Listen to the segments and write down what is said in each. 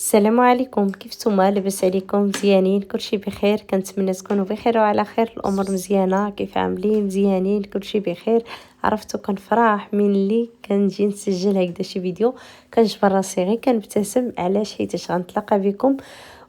السلام عليكم، كيف نتوما؟ لاباس عليكم؟ مزيانين؟ كلشي بخير؟ كنتمنى تكونوا بخير وعلى خير. الامور مزيانه؟ كيف عاملين؟ مزيانين؟ كلشي بخير. عرفتو كنفرح من اللي كنجي نسجل هكذا شي فيديو، كنجبر راسي غير كنبتسم. علاش؟ حيتاش غنتلاقى بكم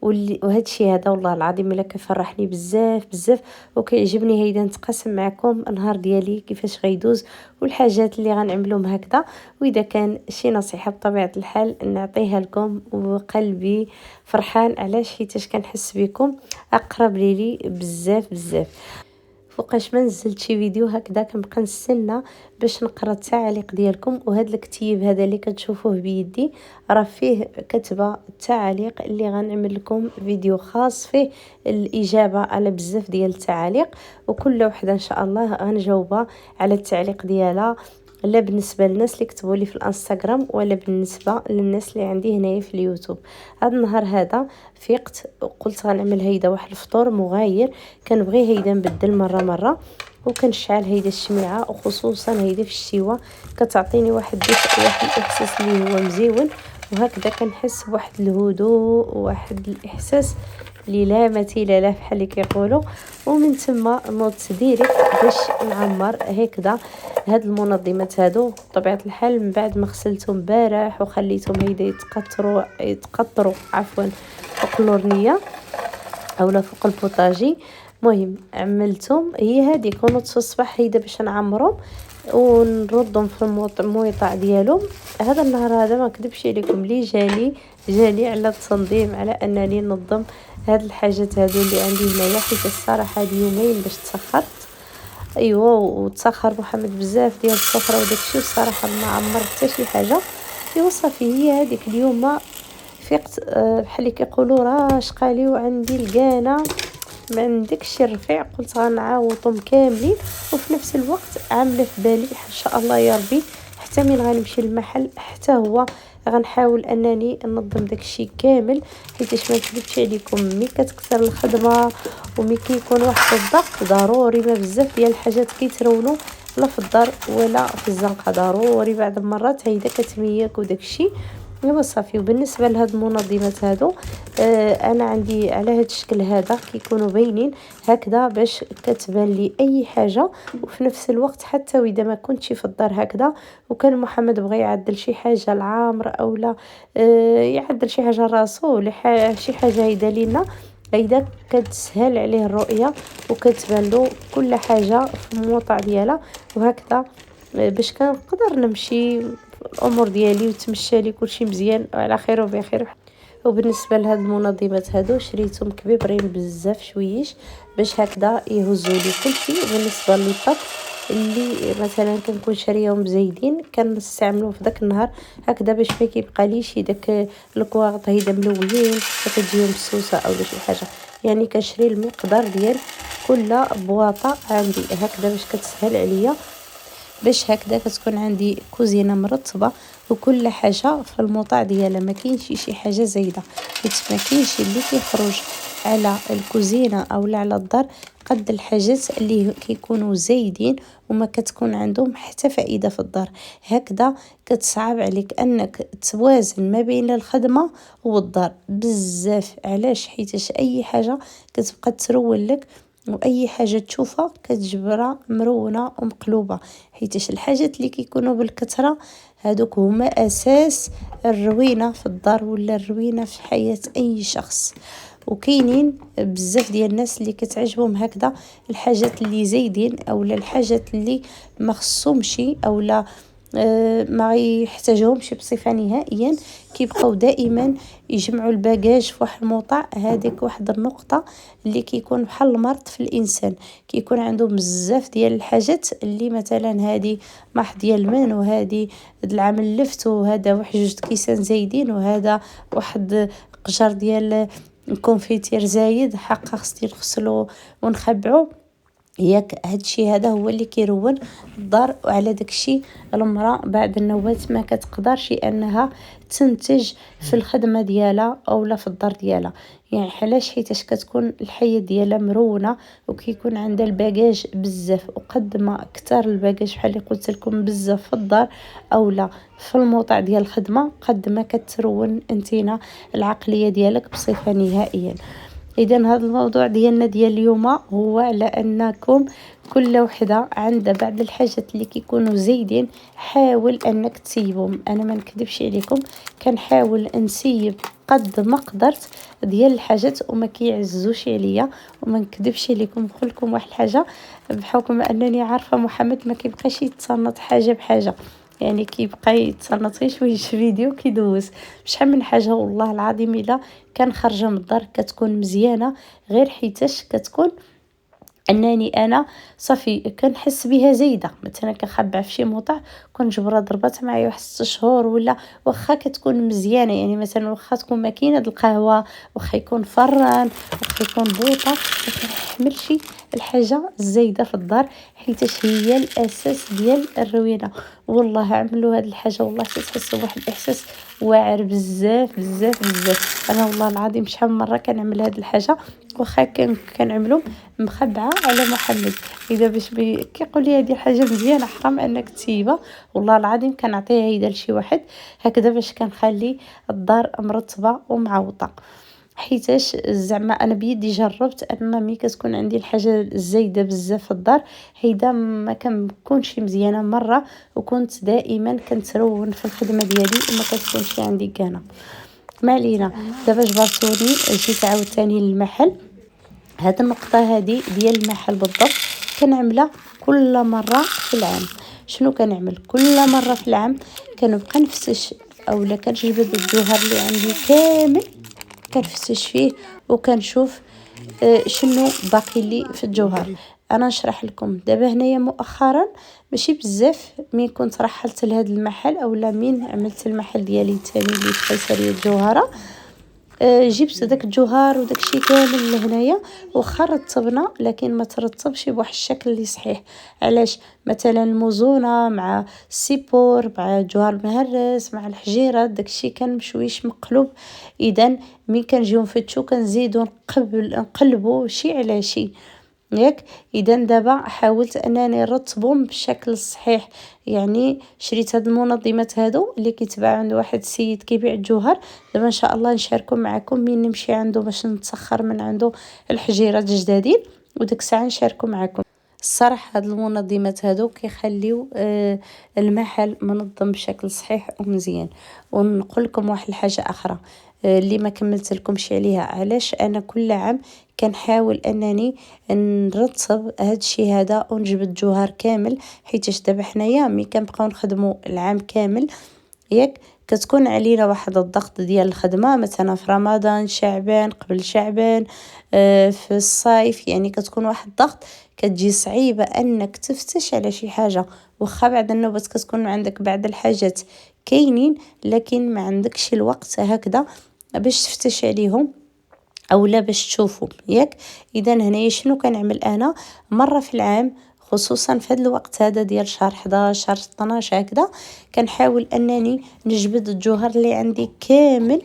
وهذا الشيء هذا والله العظيم الا كيفرحني بزاف بزاف، وكيعجبني هيدا نتقاسم معكم النهار ديالي كيفاش غيدوز والحاجات اللي غنعملهم هكذا. واذا كان شي نصيحه بطبيعه الحال نعطيها لكم وقلبي فرحان. علاش؟ حيتاش كنحس بكم اقرب لي بزاف بزاف. فوقاش ما نزلت شي فيديو هكذا كنبقى نستنى باش نقرا التعاليق ديالكم. وهذا الكتيب هذا اللي كتشوفوه بيدي راه فيه كتبه التعاليق اللي غنعمل لكم فيديو خاص فيه الاجابه على بزاف ديال التعاليق، وكل وحده ان شاء الله غنجاوبها على التعليق ديالها، لا بالنسبه للناس اللي كتبوا لي في الانستغرام ولا بالنسبه للناس اللي عندي هنايا في اليوتيوب. هذا النهار هذا فيقت وقلت غنعمل هيدا واحد الفطور مغاير، كنبغي هيدا نبدل مره وكنشعل هيدا الشميعه، وخصوصا هيدا في الشتيوه كتعطيني واحد الاحساس اللي هو مزيون، وهكذا كنحس بواحد الهدوء وواحد الاحساس اللي لا مثيل له بحال اللي كيقولوا. ومن ثم نوضت ديريكت باش نعمر هكذا هاد المنظمات هادو. بطبيعه الحال من بعد ما غسلتهم امبارح وخليتهم هيدا يتقطروا عفوا فوق اللورنيه اولا فوق البوطاجي. المهم عملتهم هي هذيك، ونوضت في الصباح هيدا باش نعمرهم ونردهم في المويطع ديالهم. هذا النهار هذا ما كذبش عليكم لي جالي على التنظيم، على انني ننظم هاد الحاجات هادو اللي عندي هنايا، حيت الصراحه هاد يومين باش تسخرت. ايوا وتسخر محمد بزاف ديال السفره وداكشي، والصراحه ما عمرت حتى شي حاجه. ايوا صافي هي هذيك اليوم ما فقت بحال اللي كيقولوا راشقالي وعندي الكانه ما عندكش الرفيع. قلت غنعاوطهم كاملين، وفي نفس الوقت عامله في بالي ان شاء الله يا ربي حتى من غنمشي للمحل حتى هو غنحاول انني ننظم داكشي كامل. حيت ما نكذبش عليكم ملي كتكثر الخدمه وملي كيكون واحد الضغط ضروري ما بزاف ديال الحاجات كيترونوا لا في الدار ولا في الزنقه، ضروري بعض المرات هيدا كتميك وداكشي. ايوا صافي. وبالنسبه لهاد المنظمات هادو انا عندي على هاد الشكل هذا كيكونوا باينين هكذا باش كتبان لي اي حاجه، وفي نفس الوقت حتى واذا ما كنتش في الدار هكذا وكان محمد بغى يعدل شي حاجه العامر اولا يعدل شي حاجه راسو ولا شي حاجه هيدا لينا، هيدا كتسهل عليه الرؤيه وكتبان له كل حاجه في الموطع ديالها. وهكذا باش كنقدر نمشي الامور ديالي وتمشى لي كلشي مزيان على خير وبخير. وبالنسبه لهاد المنظمات هادو شريتهم كبيبرين بزاف شويش باش هكذا يهزوا لي كلشي. وبالنسبه للطق اللي مثلا كنكون شاريهم زايدين كنستعملوه في داك النهار هكذا باش ما كيبقاليش داك الكواغط هيدا ملويين كتجيهم مسوسه او شي حاجه. يعني كنشري المقدار ديال كل بواطه عندي هكذا باش كتسهل عليا، باش هكذا كتكون عندي كوزينه مرتبه وكل حاجه في الموطع ديالها، ما كاينش شي حاجه زايده. حيت ما كاينش اللي كيخرج على الكوزينه اولا على الدار قد الحاجات اللي كيكونوا زايدين وما كتكون عندهم حتى فائده في الدار. هكذا كتصعب عليك انك توازن ما بين الخدمه والدار بزاف. علاش؟ حيتاش اي حاجه كتبقى ترول لك واي حاجه تشوفها كتجبرها مرونه ومقلوبه، حيتاش الحاجات اللي كيكونوا بالكثره هادوك هما اساس الروينه في الدار ولا الروينه في حياه اي شخص. وكاينين بزاف ديال الناس اللي كتعجبهم هكذا الحاجات اللي زايدين اولا الحاجات اللي ما خصهمش اولا ما يحتاجهمش بصفه نهائيا، كيبقاو دائما يجمعوا الباجاج في واحد الموطع. هذيك واحد النقطه اللي كيكون بحال المرض في الانسان، كيكون عندهم بزاف ديال الحاجات اللي مثلا هذه محض ديال المن وهذه العام اللفت وهذا واحد جوج كيسان زايدين وهذا واحد قجر ديال الكونفيتير زايد حقا خصني نغسلو ونخبعو. ياك هادشي هذا هو اللي كيرون الدار. وعلى داكشي المراه بعد النوبات ما كتقدرش انها تنتج في الخدمه ديالها اولا في الدار ديالها. يعني علاش؟ حيتاش كتكون الحياه ديالها مرونه وكيكون عندها الباجاج بزاف، وقد ما كتر الباجاج بحال اللي قلت لكم بزاف في الدار اولا في الموضع ديال الخدمه، قد ما كترون انتينا العقليه ديالك بصفه نهائيا. اذا هذا الموضوع ديالنا ديال اليوم هو على انكم كل وحده عندها بعض الحاجات اللي كيكونوا زايدين، حاول انك تسيبهم. انا ما نكذبش عليكم، كنحاول نسيب قد ما قدرت ديال الحاجات وما كيعزوش عليا. وما نكذبش عليكم، نقول لكم واحد الحاجه، بحكم انني عارفه محمد ما كيبقاش يتصنت حاجه بحاجه، يعني كيبقى يتصنت غير شويه فيديو كيدوز شحال من حاجه. والله العظيم الا كان خارجه من الدار كتكون مزيانه، غير حيتاش كتكون انني انا صافي كنحس بها زايده. مثلا كنخبع في شي موطع كنجبرها ضربات معايا واحد 6 شهور، ولا واخا كتكون مزيانه، يعني مثلا واخا تكون ماكينه القهوه، واخا يكون فران، واخا يكون بوطه، ما كنحملش الحاجه الزايده في الدار، حيتاش هي الاساس ديال الروينه. والله عملوا هاد الحاجه والله تحسوا بواحد الاحساس واعر بزاف بزاف بزاف. انا والله العظيم شحال من مره كنعمل هاد الحاجه واخا كنعملو مخبعه على محمد. اذا باش كيقول لي هذه حاجه مزيانه حرام انك تسيبها، والله العظيم كنعطيها هيدا لشي واحد هكذا باش كنخلي الدار مرتبه ومعوطه. حيتاش زعما انا بيدي جربت ان ملي كتكون عندي الحاجه الزايده بزاف في الدار هيدا ما كنكونش مزيانه مره، وكنت دائما كنترون في الخدمه ديالي وما كتكونش عندي كان. ما علينا. دابا جبرتوني جيت عاوتاني للمحل. هاد النقطة هادي ديال المحل بالضبط كنعملها كل مرة في العام. شنو كنعمل كل مرة في العام؟ كنبقى نفتش اولا كنجبد الجوهر اللي عندي كامل، كنفتش فيه وكنشوف شنو باقي لي في الجوهر. انا نشرح لكم دابا هنايا مؤخرا ماشي بزاف، مين كنت رحلت لهذا المحل اولا مين عملت المحل ديالي الثاني اللي في قيصريه الجوهره، جبت داك الجوهر وداك الشيء كامل لهنايا واخا رطبنا، لكن ما ترطبش بواحد الشكل اللي صحيح. علاش؟ مثلا الموزونه مع السيبور مع الجوهر المهرس مع الحجيرات داك الشيء كان مشويش مقلوب. اذا مين كنجيو نفتشو كنزيدو نقلبو شي على شي ياك. اذا دابا حاولت انني نرطبهم بالشكل الصحيح. يعني شريت هاد المنظمات هادو اللي كيتباع عند واحد السيد كيبيع الجوهر. دابا ان شاء الله نشاركهم معكم مين نمشي عنده باش نتسخر من عنده الحجيرات جدادين، وديك الساعه نشاركوا معكم. الصراحه هاد المنظمات هادو كيخليو المحل منظم بشكل صحيح ومزيان. ونقول لكم واحد الحاجه اخرى اللي ما كملت لكمش عليها. علاش انا كل عام كنحاول انني نرتب هاد الشيء هذا ونجبد جوهر كامل، حيتاش دابا حنايا ملي كنبقاو نخدموا العام كامل ياك كتكون علينا واحد الضغط ديال الخدمه، مثلا في رمضان شعبان قبل شعبان في الصيف، يعني كتكون واحد الضغط كتجي صعيبه انك تفتش على شي حاجه. واخا بعد النوبات كتكون عندك بعض الحاجات كاينين، لكن ما عندكش الوقت هكذا باش تفتش عليهم اولا باش تشوفوا ياك. اذا هنايا شنو كنعمل انا مره في العام، خصوصا في هذا الوقت هذا ديال شهر 11 شهر 12 هكذا، كنحاول انني نجبد الجوهر اللي عندي كامل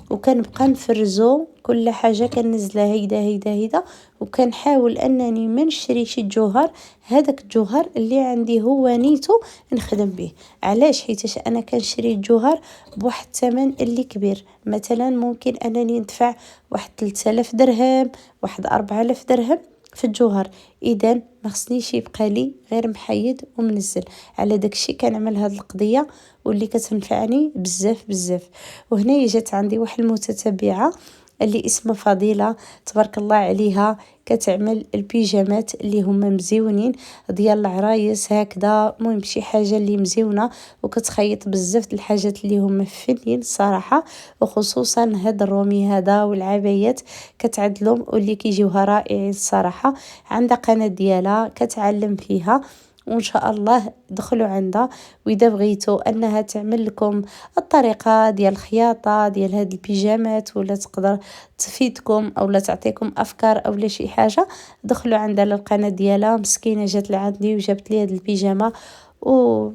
وكنبقى نفرزو كل حاجه كنزلها هيدا هيدا هيدا، وكنحاول انني ما نشريش الجوهر هذاك الجوهر اللي عندي هو نيتو نخدم به. علاش؟ حيتاش انا كنشري الجوهر بواحد الثمن اللي كبير، مثلا ممكن انني ندفع واحد 3000 درهم واحد 4000 درهم في الجوهر. اذا ما خصنيش يبقى لي غير محيد ومنزل. على داكشي كنعمل هاد القضيه واللي كتنفعني بزاف بزاف. وهنا جات عندي واحد المتتبعه اللي اسمها فضيله تبارك الله عليها، كتعمل البيجامات اللي هما مزيونين ديال العرايس هكذا. المهم شي حاجه اللي مزيونه وكتخيط بزاف الحاجات اللي هما فنين الصراحه، وخصوصا هاد الرومي هذا والعبايات كتعدلهم واللي كيجيوها رائعين الصراحه. عندها قناه ديالها كتعلم فيها وان شاء الله دخلوا عندها. واذا بغيتوا انها تعمل لكم الطريقه ديال الخياطه ديال هاد البيجامات، ولا تقدر تفيدكم او لا تعطيكم افكار او لا شي حاجه، دخلوا عندها للقناه ديالها. مسكينه جات لعندي وجابت لي هاد البيجامه و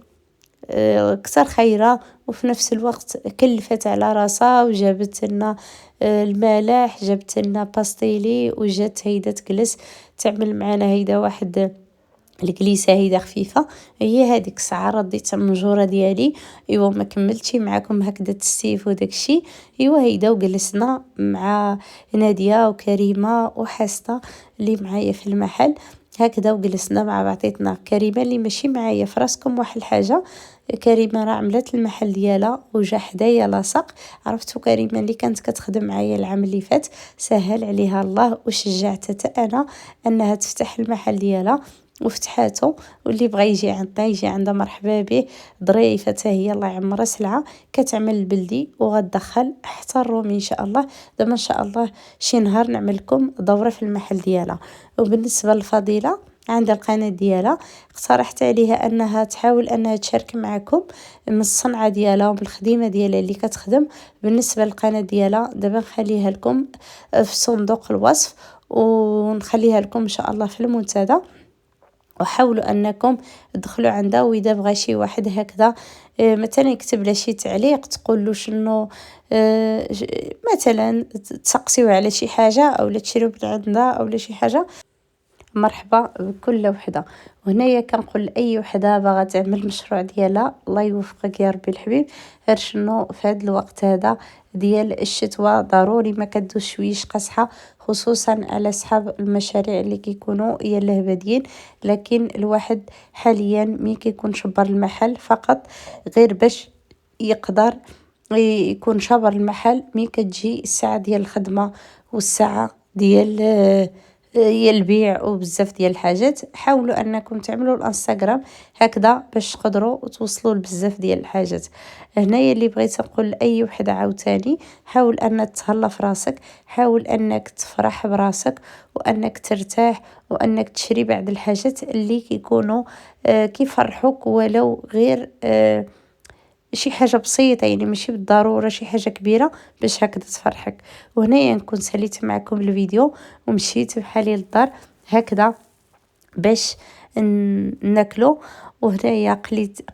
كتر خيرها، وفي نفس الوقت كلفت على راسها وجابت لنا الملاح، جابت لنا باستيلي، وجات هيدا تجلس تعمل معنا هيدا واحد الكليسه هيدا خفيفه. هي هذيك الساعه رديت المنجوره ديالي. ايوا ما كملتش معكم هكذا التستيف وداكشي. ايوا هيدا وجلسنا مع ناديه وكريمه وحسنه اللي معايا في المحل هكذا، وجلسنا مع بعضياتنا. كريمه اللي ماشي معايا في راسكم واحد الحاجه، كريمه راه عملت المحل ديالها وجا حدايا لاصق. عرفتوا كريمه اللي كانت كتخدم معايا العام اللي فات، سهل عليها الله وشجعتها انا انها تفتح المحل ديالها وفتحاته. واللي بغى يجي عندنا يجي عندها مرحبا به. ظريفه حتى هي الله يعمرها سلعه، كتعمل البلدي وغتدخل حتى الرومي ان شاء الله. دابا ان شاء الله شي نهار نعمل لكم دوره في المحل ديالها. وبالنسبه للفضيله عندها القناه ديالها، اقترحت عليها انها تحاول انها تشارك معكم من الصنعه ديالها ومن الخدمه ديالها اللي كتخدم. بالنسبه للقناه ديالها دابا نخليها لكم في صندوق الوصف، ونخليها لكم ان شاء الله في المنتدى. وحاولوا انكم تدخلوا عندها. واذا بغى شي واحد هكذا مثلا يكتب له شي تعليق، تقول له شنو مثلا تسقسيو على شي حاجه او لا تشريو من عندها او لا شي حاجه، مرحبا بكل وحده. وهنايا كنقول لاي وحده باغا تعمل مشروع ديالها الله يوفقك يا ربي الحبيب. غير شنو في هذا الوقت هذا ديال الشتوى ضروري ما كدوش شويش قصحه، خصوصا على اصحاب المشاريع اللي كيكونوا يلاه بادين. لكن الواحد حاليا مي كيكون شبر المحل فقط غير باش يقدر يكون شبر المحل مي كتجي الساعه ديال الخدمه والساعه ديال البيع وبزاف ديال الحاجات. حاولوا انكم تعملوا الانستغرام هكذا باش تقدروا توصلوا لبزاف ديال الحاجات. هنايا اللي بغيت نقول لاي وحده عاوتاني، حاول ان تهلا في راسك، حاول انك تفرح براسك وانك ترتاح وانك تشري بعض الحاجات اللي كيكونوا كيفرحوك، ولو غير شي حاجه بسيطه، يعني ماشي بالضروره شي حاجه كبيره باش هكذا تفرحك. وهنايا نكون ساليت معكم الفيديو ومشيت بحالي للدار هكذا باش ناكلو. وهنايا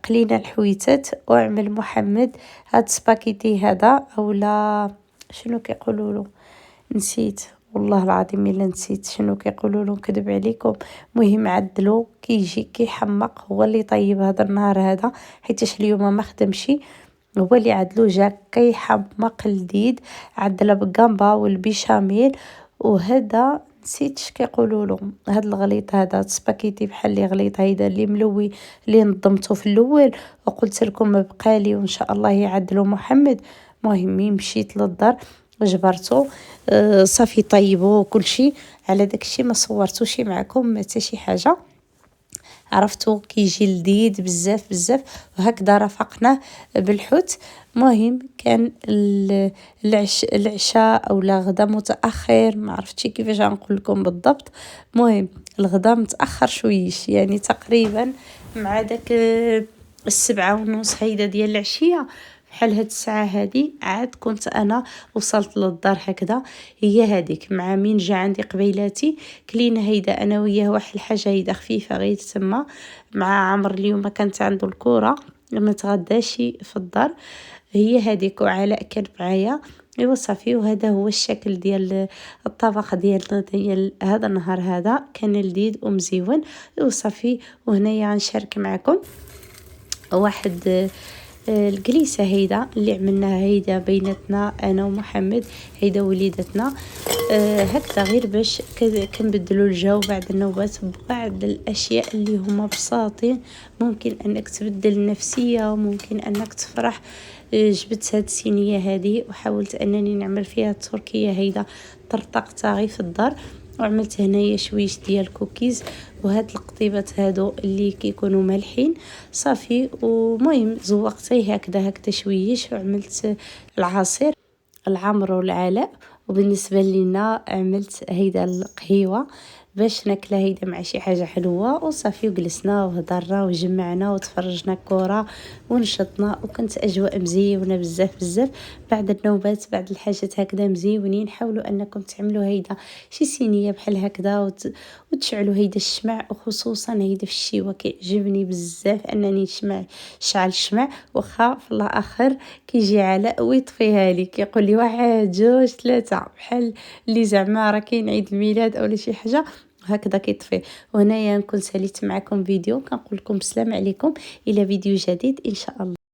قلينا الحويتات وعمل محمد هاد سباكيتي هذا اولا شنو كيقولوا له، نسيت والله العظيم الا نسيت شنو كيقولوا له، نكذب عليكم. مهم عدلو كيجي كيحمق، هو اللي طيب هذا النهار هذا حيتاش اليوم ما خدمشي، هو اللي عدلو جا كيحمق لذيذ. عدله بالقامبا والبيشاميل. وهذا نسيت اش كيقولوا له، هذا الغليط هذا سباكيتي بحال اللي غليط هيدا اللي ملوي اللي نظمته في الاول وقلت لكم بقالي وان شاء الله يعدلو محمد. مهمي مشيت للدار جبرتو صافي طيبو كل شيء. على داكشي ما صورتوش معكم حتى شي حاجه، عرفتو كيجي لذيذ بزاف بزاف. وهكذا رافقناه بالحوت. مهم كان العشاء او لا غدا متاخر، ما عرفتش كيفاش غنقول لكم بالضبط. مهم الغدا متاخر شويش، يعني تقريبا مع داك 7:30 هيدا ديال العشيه. بحال هاد الساعه هادي عاد كنت انا وصلت للدار هكذا. هي هذيك مع مين جا عندي قبيلاتي كلينا هيدا انا وياه واحد الحاجه هيدا خفيفه غير تما. مع عمر اليوم كانت عنده الكوره ما تغداش في الدار. هي هذيك وعلاء كان معايا. ايوا صافي. وهذا هو الشكل ديال الطبق ديال هذا النهار هذا، كان لذيذ ومزيون. ايوا صافي. وهنايا غنشارك معكم واحد الجليسة هيدا اللي عملناها هيدا بيناتنا انا ومحمد، هيدا وليدتنا هكذا غير باش كنبدلوا الجو بعد النوبات ببعض الاشياء اللي هما بساطين ممكن انك تبدل النفسيه وممكن انك تفرح. جبت هاد الصينيه هذه وحاولت انني نعمل فيها التركيه هيدا، طرطقتها غير في الدار. وعملت هنايا شويش ديال كوكيز وهاد القطيبات هادو اللي كيكونوا مالحين صافي. ومهم زوقتيه هكذا شويش وعملت العصير العمر والعلاء. وبالنسبه لينا عملت هيدا القهيوه باش ناكلها هيدا مع شي حاجة حلوة وصافي. وجلسنا وهضرنا وجمعنا وتفرجنا كرة ونشطنا، وكانت أجواء مزيونة بزاف بزاف. بعد النوبات بعد الحاجات هكذا مزيونين، حاولوا أنكم تعملوا هيدا شي صينية بحال هكذا وتشعلوا هيدا الشمع. وخصوصا هيدا في الشيوة كيعجبني بزاف أنني شعل الشمع، وخا في الآخر كيجي علاء ويطفيها لي، كيقول لي 1 2 3 بحال اللي زعما راه كاين عيد الميلاد أولا شي حاجة هكذا كيطفي. وهنايا نكون ساليت معكم فيديو، كنقول لكم السلام عليكم إلى فيديو جديد إن شاء الله.